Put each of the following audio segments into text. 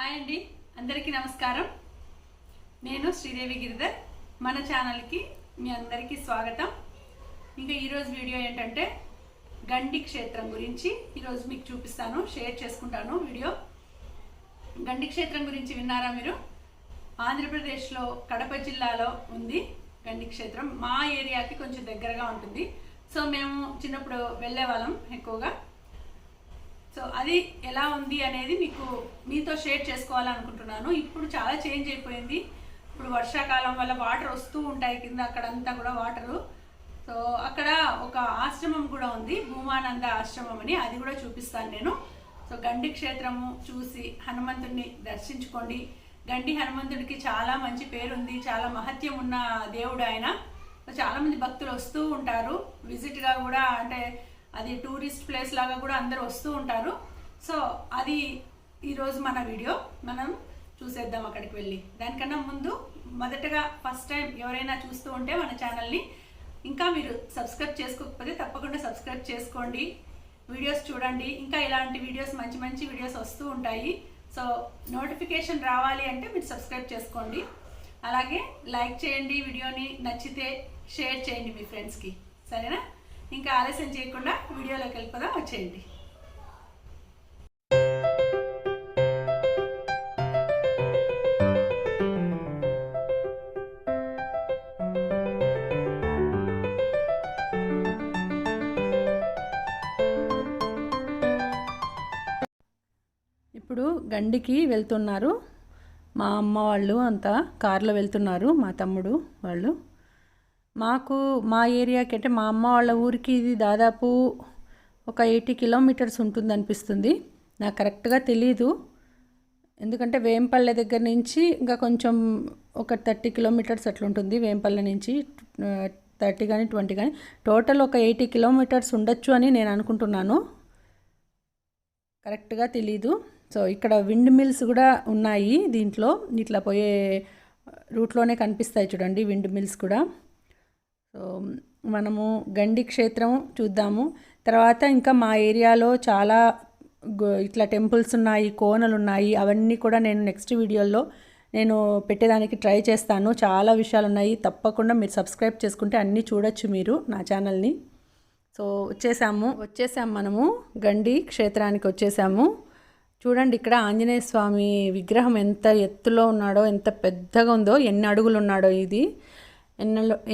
Hi అండి, అందరికీ నమస్కారం. నేను శ్రీదేవి గిరిధర్. మన ఛానల్కి మీ అందరికీ స్వాగతం. ఇంకా ఈరోజు వీడియో ఏంటంటే గండి క్షేత్రం గురించి ఈరోజు మీకు చూపిస్తాను, షేర్ చేసుకుంటాను వీడియో. గండి క్షేత్రం గురించి విన్నారా మీరు? ఆంధ్రప్రదేశ్లో కడప జిల్లాలో ఉంది గండి క్షేత్రం. మా ఏరియాకి కొంచెం దగ్గరగా ఉంటుంది. సో మేము చిన్నప్పుడు వెళ్ళే వాళ్ళం ఎక్కువగా. సో అది ఎలా ఉంది అనేది మీతో షేర్ చేసుకోవాలనుకుంటున్నాను. ఇప్పుడు చాలా చేంజ్ అయిపోయింది. ఇప్పుడు వర్షాకాలం వల్ల వాటర్ వస్తూ ఉంటాయి కింద, అక్కడంతా కూడా వాటరు. సో అక్కడ ఒక ఆశ్రమం కూడా ఉంది, భూమానంద ఆశ్రమం అని, అది కూడా చూపిస్తాను నేను. సో గండి క్షేత్రము చూసి హనుమంతుడిని దర్శించుకోండి. గండి హనుమంతుడికి చాలా మంచి పేరుంది, చాలా మహత్యం ఉన్న దేవుడు ఆయన. చాలామంది భక్తులు వస్తూ ఉంటారు విజిట్గా కూడా, అంటే అది టూరిస్ట్ ప్లేస్ లాగా కూడా అందరూ వస్తూ ఉంటారు. సో అది ఈరోజు మన వీడియో, మనం చూసేద్దాం అక్కడికి వెళ్ళి. దానికన్నా ముందు మొదటగా ఫస్ట్ టైం ఎవరైనా చూస్తూ ఉంటే మన ఛానల్ని ఇంకా మీరు సబ్స్క్రైబ్ చేసుకోకపోతే తప్పకుండా సబ్స్క్రైబ్ చేసుకోండి, వీడియోస్ చూడండి. ఇంకా ఇలాంటి వీడియోస్ మంచి మంచి వీడియోస్ వస్తూ ఉంటాయి. సో నోటిఫికేషన్ రావాలి అంటే మీరు సబ్స్క్రైబ్ చేసుకోండి. అలాగే లైక్ చేయండి, వీడియోని నచ్చితే షేర్ చేయండి మీ ఫ్రెండ్స్కి, సరేనా? ఇంకా ఆలస్యం చేయకుండా వీడియోలోకి వెళ్ళిపోదాం, వచ్చేయండి. ఇప్పుడు గండికి వెళ్తున్నారు. మా అమ్మ వాళ్ళు అంతా కారులో వెళ్తున్నారు, మా తమ్ముడు వాళ్ళు. మా ఏరియాకి అంటే మా అమ్మ వాళ్ళ ఊరికి ఇది దాదాపు ఒక 80 కిలోమీటర్స్ ఉంటుంది అనిపిస్తుంది. నాకు కరెక్ట్గా తెలీదు, ఎందుకంటే వేంపల్లె దగ్గర నుంచి ఇంకా కొంచెం ఒక 30 కిలోమీటర్స్ అట్లా ఉంటుంది. వేంపల్లె నుంచి 30 కానీ 20 కానీ టోటల్ ఒక 80 కిలోమీటర్స్ ఉండొచ్చు అని నేను అనుకుంటున్నాను, కరెక్ట్గా తెలీదు. సో ఇక్కడ విండ్ మిల్స్ కూడా ఉన్నాయి దీంట్లో, ఇట్లా పోయే రూట్లోనే కనిపిస్తాయి చూడండి విండ్ మిల్స్ కూడా. సో మనము గండి క్షేత్రం చూద్దాము. తర్వాత ఇంకా మా ఏరియాలో చాలా ఇట్లా టెంపుల్స్ ఉన్నాయి, కోనలు ఉన్నాయి. అవన్నీ కూడా నేను నెక్స్ట్ వీడియోలో నేను పెట్టేదానికి ట్రై చేస్తాను. చాలా విషయాలు ఉన్నాయి, తప్పకుండా మీరు సబ్స్క్రైబ్ చేసుకుంటే అన్నీ చూడొచ్చు మీరు నా ఛానల్ని. సో వచ్చేసాము మనము గండి క్షేత్రానికి వచ్చేసాము. చూడండి ఇక్కడ ఆంజనేయ స్వామి విగ్రహం ఎంత ఎత్తులో ఉన్నాడో, ఎంత పెద్దగా ఉందో, ఎన్ని అడుగులు ఉన్నాడో. ఇది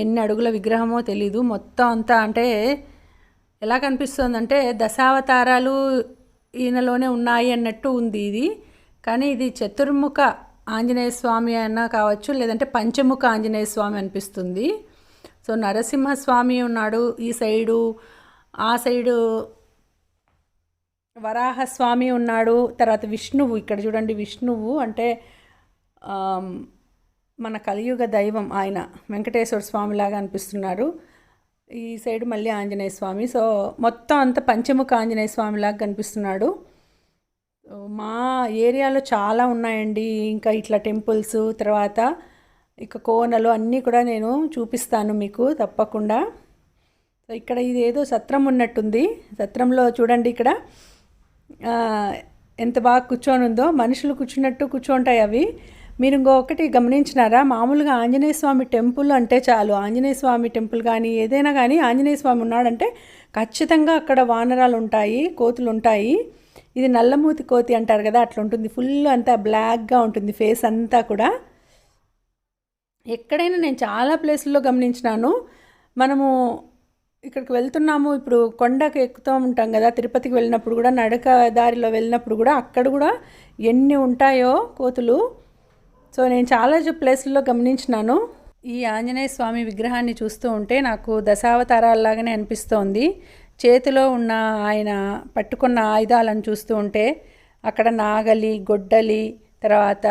ఎన్ని అడుగుల విగ్రహమో తెలీదు. మొత్తం అంతా అంటే ఎలా కనిపిస్తుందంటే దశావతారాలు ఈయనలోనే ఉన్నాయి అన్నట్టు ఉంది ఇది. కానీ ఇది చతుర్ముఖ ఆంజనేయ స్వామి అన్నా కావచ్చు, లేదంటే పంచముఖ ఆంజనేయ స్వామి అనిపిస్తుంది. సో నరసింహస్వామి ఉన్నాడు ఈ సైడు, ఆ సైడు వరాహస్వామి ఉన్నాడు. తర్వాత విష్ణువు, ఇక్కడ చూడండి విష్ణువు అంటే మన కలియుగ దైవం ఆయన, వెంకటేశ్వర స్వామి లాగా అనిపిస్తున్నారు. ఈ సైడ్ మళ్ళీ ఆంజనేయ స్వామి. సో మొత్తం అంతా పంచముఖ ఆంజనేయ స్వామి లాగా కనిపిస్తున్నాడు. మా ఏరియాలో చాలా ఉన్నాయండి ఇంకా ఇట్లా టెంపుల్స్, తర్వాత ఇక కోనలు అన్నీ కూడా నేను చూపిస్తాను మీకు తప్పకుండా. సో ఇక్కడ ఇది ఏదో సత్రం ఉన్నట్టుంది. సత్రంలో చూడండి ఇక్కడ ఎంత బాగా కూర్చొని ఉందో, మనుషులు కూర్చున్నట్టు కూర్చుంటాయి అవి. మీరు ఇంకొకటి గమనించినారా? మామూలుగా ఆంజనేయ స్వామి టెంపుల్ అంటే చాలు, ఆంజనేయ స్వామి టెంపుల్ కానీ ఏదైనా కానీ ఆంజనేయ స్వామి ఉన్నాడంటే ఖచ్చితంగా అక్కడ వానరాలు ఉంటాయి, కోతులు ఉంటాయి. ఇది నల్లమూతి కోతి అంటారు కదా, అట్లా ఉంటుంది. ఫుల్ అంతా బ్లాక్గా ఉంటుంది ఫేస్ అంతా కూడా. ఎక్కడైనా నేను చాలా ప్లేసుల్లో గమనించినాను. మనము ఇక్కడికి వెళ్తున్నాము, ఇప్పుడు కొండకు ఎక్కుతూ ఉంటాం కదా, తిరుపతికి వెళ్ళినప్పుడు కూడా, నడక దారిలో వెళ్ళినప్పుడు కూడా, అక్కడ కూడా ఎన్ని ఉంటాయో కోతులు. సో నేను చాలా ప్లేసుల్లో గమనించినాను. ఈ ఆంజనేయ స్వామి విగ్రహాన్ని చూస్తూ ఉంటే నాకు దశావతారాల్లాగానే అనిపిస్తోంది. చేతిలో ఉన్న ఆయన పట్టుకున్న ఆయుధాలను చూస్తూ ఉంటే అక్కడ నాగలి, గొడ్డలి, తర్వాత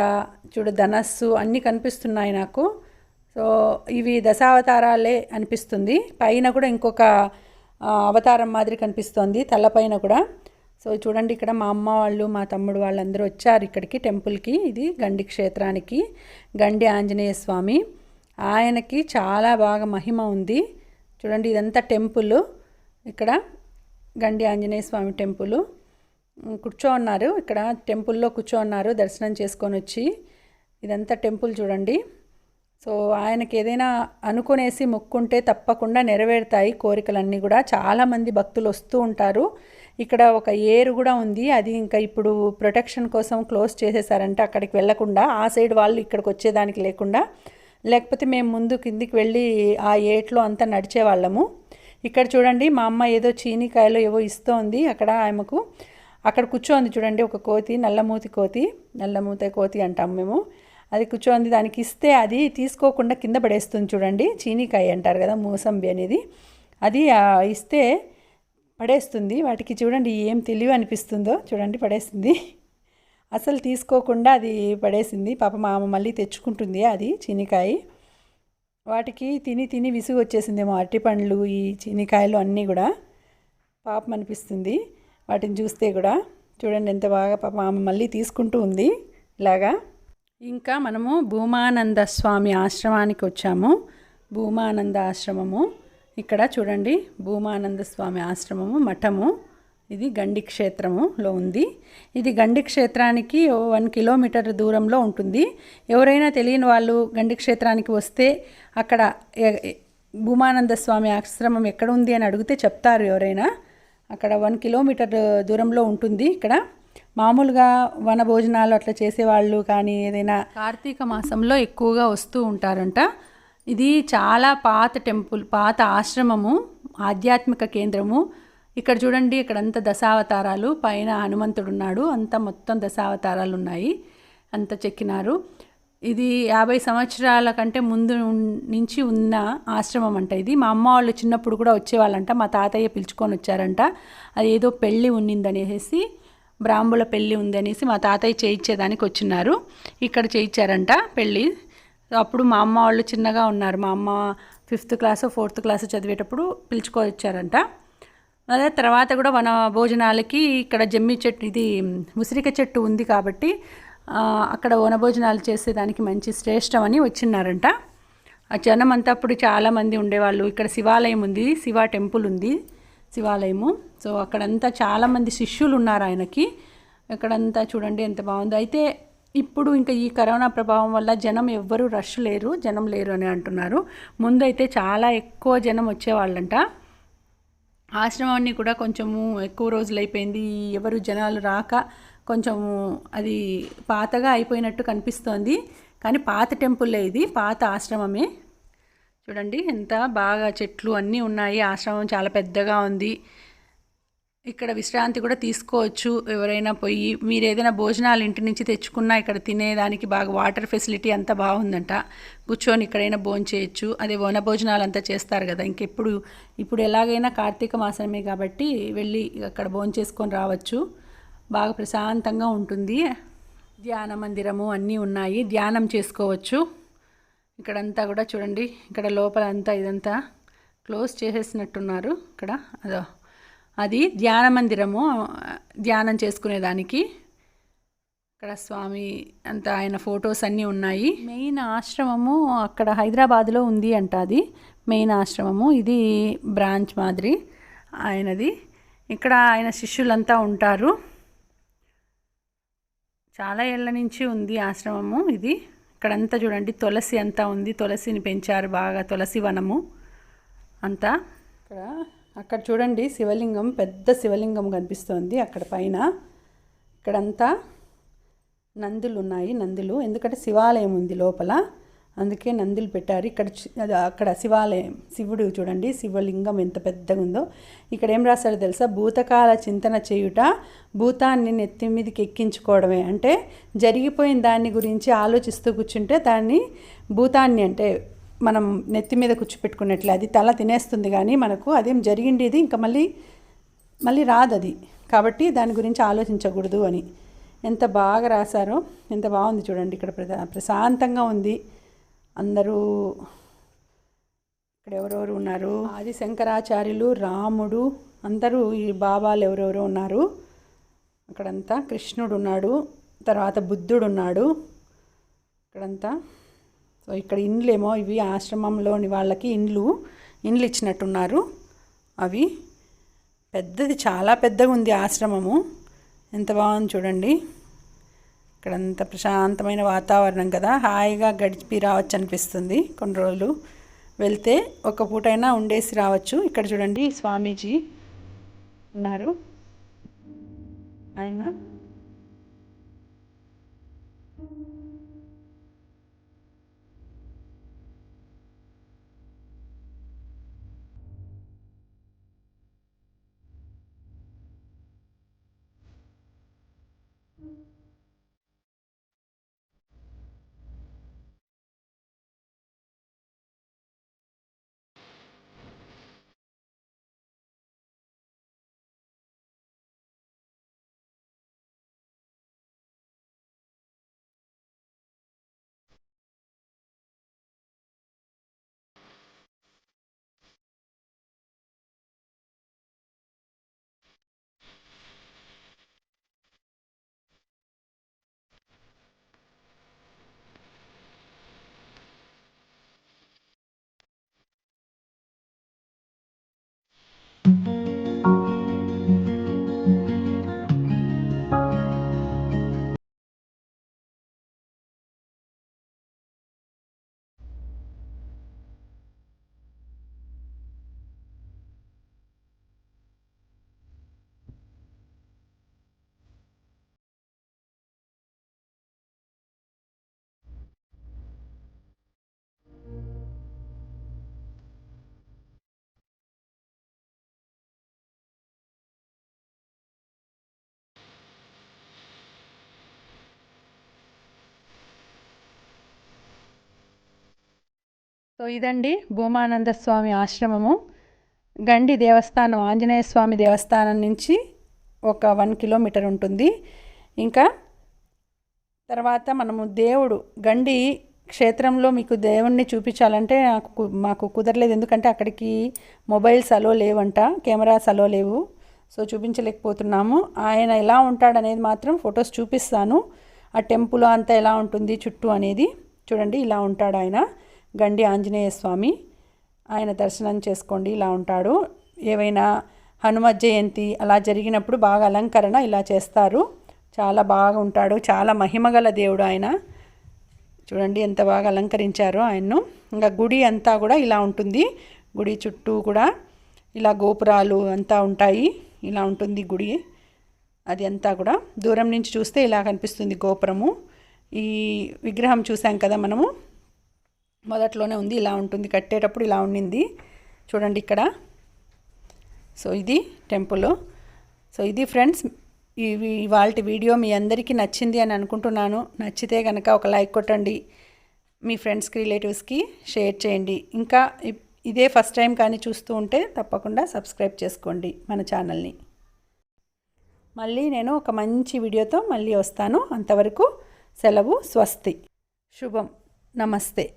చూడు ధనస్సు అన్నీ కనిపిస్తున్నాయి నాకు. సో ఇవి దశావతారాలే అనిపిస్తుంది. పైన కూడా ఇంకొక అవతారం మాదిరి కనిపిస్తోంది తలపైన కూడా. సో చూడండి ఇక్కడ మా అమ్మ వాళ్ళు, మా తమ్ముడు వాళ్ళందరూ వచ్చారు ఇక్కడికి టెంపుల్కి. ఇది గండి క్షేత్రానికి. గండి ఆంజనేయ స్వామి, ఆయనకి చాలా బాగా మహిమ ఉంది. చూడండి ఇదంతా టెంపుల్, ఇక్కడ గండి ఆంజనేయ స్వామి టెంపుల్. కూర్చోన్నారు. ఇక్కడ టెంపుల్లో కూర్చోన్నారు దర్శనం చేసుకొని వచ్చి. ఇదంతా టెంపుల్ చూడండి. సో ఆయనకి ఏదైనా అనుకునేసి మొక్కుంటే తప్పకుండా నెరవేరుతాయి కోరికలన్నీ కూడా. చాలామంది భక్తులు వస్తూ ఉంటారు. ఇక్కడ ఒక ఏరు కూడా ఉంది. అది ఇంకా ఇప్పుడు ప్రొటెక్షన్ కోసం క్లోజ్ చేసేసారంటే అక్కడికి వెళ్లకుండా, ఆ సైడ్ వాళ్ళు ఇక్కడికి వచ్చేదానికి లేకుండా. లేకపోతే మేము ముందు కిందికి వెళ్ళి ఆ ఏట్లో అంతా నడిచేవాళ్ళము. ఇక్కడ చూడండి మా అమ్మ ఏదో చీనికాయలు ఏవో ఇస్తోంది అక్కడ ఆమెకు. అక్కడ కూర్చోంది చూడండి ఒక కోతి, నల్లమూతి కోతి అంటాం మేము. అది కూర్చోంది. దానికి ఇస్తే అది తీసుకోకుండా కింద పడేస్తుంది చూడండి. చీనికాయ అంటారు కదా, మూసంబి అనేది. అది ఇస్తే పడేస్తుంది. వాటికి చూడండి ఏం తెలివి అనిపిస్తుందో చూడండి, పడేస్తుంది. అసలు తీసుకోకుండా అది పడేసింది. పాప మా అమ్మ మళ్ళీ తెచ్చుకుంటుంది అది చీనికాయ. వాటికి తిని విసుగు వచ్చేసిందేమో అరటిపండ్లు, ఈ చీనికాయలు అన్నీ కూడా. పాపం అనిపిస్తుంది వాటిని చూస్తే కూడా. చూడండి ఎంత బాగా పాప ఆమె మళ్ళీ తీసుకుంటూ ఉంది ఇలాగా. ఇంకా మనము భూమానంద స్వామి ఆశ్రమానికి వచ్చాము. భూమానంద ఆశ్రమము ఇక్కడ చూడండి. భూమానంద స్వామి ఆశ్రమము మఠము. ఇది గండి క్షేత్రములో ఉంది. ఇది గండి క్షేత్రానికి 1 కిలోమీటర్ దూరంలో ఉంటుంది. ఎవరైనా తెలియని వాళ్ళు గండి క్షేత్రానికి వస్తే అక్కడ భూమానంద స్వామి ఆశ్రమం ఎక్కడ ఉంది అని అడిగితే చెప్తారు ఎవరైనా. అక్కడ 1 కిలోమీటర్ దూరంలో ఉంటుంది. ఇక్కడ మామూలుగా వన భోజనాలు అట్లా చేసేవాళ్ళు కానీ ఏదైనా కార్తీక మాసంలో ఎక్కువగా వస్తూ ఉంటారంట. ఇది చాలా పాత టెంపుల్, పాత ఆశ్రమము, ఆధ్యాత్మిక కేంద్రము. ఇక్కడ చూడండి ఇక్కడంతా దశావతారాలు, పైన హనుమంతుడు ఉన్నాడు. అంతా మొత్తం దశావతారాలు ఉన్నాయి, అంత చెక్కినారు. ఇది 50 సంవత్సరాల కంటే ముందు నుంచి ఉన్న ఆశ్రమం అంట ఇది. మా అమ్మ వాళ్ళు చిన్నప్పుడు కూడా వచ్చేవాళ్ళంట. మా తాతయ్య పిలుచుకొని వచ్చారంట. అది ఏదో పెళ్ళి ఉన్నిందనేసి, బ్రాహ్మణుల పెళ్ళి ఉందనేసి మా తాతయ్య చేయించేదానికి వచ్చినారు. ఇక్కడ చేయించారంట పెళ్ళి. అప్పుడు మా అమ్మ వాళ్ళు చిన్నగా ఉన్నారు. మా అమ్మ 5th క్లాస్ 4th క్లాస్ చదివేటప్పుడు పిలుచుకొని వచ్చారంట. అదే తర్వాత కూడా వన భోజనాలకి ఇక్కడ జమ్మి చెట్టు, ఇది ఉసిరిక చెట్టు ఉంది కాబట్టి అక్కడ వనభోజనాలు చేసేదానికి మంచి శ్రేష్టమని వచ్చినారంట. ఆ జనం అంతా అప్పుడు చాలామంది ఉండేవాళ్ళు. ఇక్కడ శివాలయం ఉంది, శివ టెంపుల్ ఉంది, శివాలయము. సో అక్కడంతా చాలామంది శిష్యులు ఉన్నారు ఆయనకి. ఇక్కడంతా చూడండి ఎంత బాగుంది. అయితే ఇప్పుడు ఇంకా ఈ కరోనా ప్రభావం వల్ల జనం ఎవ్వరూ జనం లేరు అని అంటున్నారు. ముందైతే చాలా ఎక్కువ జనం వచ్చేవాళ్ళంట. ఆశ్రమాన్ని కూడా కొంచెము ఎక్కువ రోజులు అయిపోయింది, ఎవరు జనాలు రాక కొంచెము అది పాతగా అయిపోయినట్టు కనిపిస్తోంది. కానీ పాత టెంపుల్లే ఇది, పాత ఆశ్రమమే. చూడండి ఎంత బాగా చెట్లు అన్నీ ఉన్నాయి. ఆశ్రమం చాలా పెద్దగా ఉంది. ఇక్కడ విశ్రాంతి కూడా తీసుకోవచ్చు ఎవరైనా పోయి. మీరు ఏదైనా భోజనాలు ఇంటి నుంచి తెచ్చుకున్నా ఇక్కడ తినేదానికి బాగా వాటర్ ఫెసిలిటీ అంతా బాగుందంట. కూర్చొని ఇక్కడైనా భోంచేయచ్చు. అదే వన భోజనాలు అంతా చేస్తారు కదా. ఇప్పుడు ఎలాగైనా కార్తీక మాసమే కాబట్టి వెళ్ళి అక్కడ భోంచేసుకొని రావచ్చు. బాగా ప్రశాంతంగా ఉంటుంది. ధ్యాన మందిరము అన్నీ ఉన్నాయి, ధ్యానం చేసుకోవచ్చు. ఇక్కడంతా కూడా చూడండి, ఇక్కడ లోపల అంతా ఇదంతా క్లోజ్ చేసేసినట్టున్నారు. ఇక్కడ అది ధ్యాన మందిరము, ధ్యానం చేసుకునేదానికి. ఇక్కడ స్వామి అంతా ఆయన ఫొటోస్ అన్నీ ఉన్నాయి. మెయిన్ ఆశ్రమము అక్కడ హైదరాబాద్లో ఉంది అంట. అది మెయిన్ ఆశ్రమము, ఇది బ్రాంచ్ మాదిరి ఆయనది. ఇక్కడ ఆయన శిష్యులంతా ఉంటారు. చాలా ఏళ్ళ నుంచి ఉంది ఆశ్రమము ఇది. ఇక్కడంతా చూడండి తులసి అంతా ఉంది, తులసిని పెంచారు బాగా, తులసి వనము అంతా. అక్కడ చూడండి శివలింగం, పెద్ద శివలింగం కనిపిస్తోంది అక్కడ పైన. ఇక్కడంతా నందులు ఉన్నాయి, నందులు, ఎందుకంటే శివాలయం ఉంది లోపల, అందుకే నందులు పెట్టారు. అక్కడ శివాలయం, శివుడు చూడండి, శివలింగం ఎంత పెద్దగా ఉందో. ఇక్కడ ఏం రాశారో తెలుసా? భూతకాల చింతన చేయుట భూతాన్ని నెత్తి మీదకి ఎక్కించుకోవడమే. అంటే జరిగిపోయిన దాన్ని గురించి ఆలోచిస్తూ కూర్చుంటే దాన్ని భూతాన్ని, అంటే మనం నెత్తి మీద కూర్చోపెట్టుకున్నట్లే, అది తల తినేస్తుంది. కానీ మనకు అదేం జరిగిండేది ఇంకా మళ్ళీ రాదు అది, కాబట్టి దాని గురించి ఆలోచించకూడదు అని. ఎంత బాగా రాశారో, ఎంత బాగుంది చూడండి. ఇక్కడ ప్రశాంతంగా ఉంది. అందరూ ఇక్కడ ఎవరెవరు ఉన్నారు? ఆది శంకరాచార్యులు, రాముడు, అందరూ ఈ బాబాలు ఎవరెవరో ఉన్నారు. అక్కడంతా కృష్ణుడు ఉన్నాడు, తర్వాత బుద్ధుడు ఉన్నాడు ఇక్కడంతా. సో ఇక్కడ ఇండ్లేమో ఇవి ఆశ్రమంలోని వాళ్ళకి ఇండ్లు ఇచ్చినట్టున్నారు. అవి పెద్దది, చాలా పెద్దగా ఉంది ఆశ్రమము. ఎంత బాగుంది చూడండి. ఇక్కడంత ప్రశాంతమైన వాతావరణం కదా, హాయిగా గడిపి రావచ్చు అనిపిస్తుంది. కొన్ని రోజులు వెళ్తే ఒక పూటైనా ఉండేసి రావచ్చు. ఇక్కడ చూడండి స్వామీజీ ఉన్నారు. ఆయన సో ఇదండి భూమానంద స్వామి ఆశ్రమము. గండి దేవస్థానం, ఆంజనేయ స్వామి దేవస్థానం నుంచి ఒక 1 కిలోమీటర్ ఉంటుంది. ఇంకా తర్వాత మనము దేవుడు గండి క్షేత్రంలో మీకు దేవుణ్ణి చూపించాలంటే మాకు కుదరలేదు. ఎందుకంటే అక్కడికి మొబైల్స్ అలో లేవంట, కెమెరాస్ అలో లేవు. సో చూపించలేకపోతున్నాము. ఆయన ఎలా ఉంటాడనేది మాత్రం ఫొటోస్ చూపిస్తాను. ఆ టెంపుల్ అంతా ఎలా ఉంటుంది చుట్టూ అనేది చూడండి. ఇలా ఉంటాడు ఆయన, గండి ఆంజనేయ స్వామి. ఆయన దర్శనం చేసుకోండి. ఇలా ఉంటాడు. ఏవైనా హనుమ జయంతి అలా జరిగినప్పుడు బాగా అలంకరణ ఇలా చేస్తారు. చాలా బాగా ఉంటాడు. చాలా మహిమగల దేవుడు ఆయన. చూడండి ఎంత బాగా అలంకరించారో ఆయన్ను. ఇంకా గుడి అంతా కూడా ఇలా ఉంటుంది. గుడి చుట్టూ కూడా ఇలా గోపురాలు అంతా ఉంటాయి. ఇలా ఉంటుంది గుడి. అది అంతా కూడా దూరం నుంచి చూస్తే ఇలా కనిపిస్తుంది గోపురము. ఈ విగ్రహం చూసాం కదా మనము, మొదట్లోనే ఉంది. ఇలా ఉంటుంది, కట్టేటప్పుడు ఇలా ఉండింది చూడండి ఇక్కడ. సో ఇది టెంపుల్. సో ఇది ఫ్రెండ్స్ ఇవాళ వీడియో మీ అందరికీ నచ్చింది అని అనుకుంటున్నాను. నచ్చితే కనుక ఒక లైక్ కొట్టండి, మీ ఫ్రెండ్స్కి రిలేటివ్స్కి షేర్ చేయండి. ఇంకా ఇదే ఫస్ట్ టైం కానీ చూస్తూ ఉంటే తప్పకుండా సబ్స్క్రైబ్ చేసుకోండి మన ఛానల్ని. మళ్ళీ నేను ఒక మంచి వీడియోతో మళ్ళీ వస్తాను. అంతవరకు సెలవు. స్వస్తి. శుభం. నమస్తే.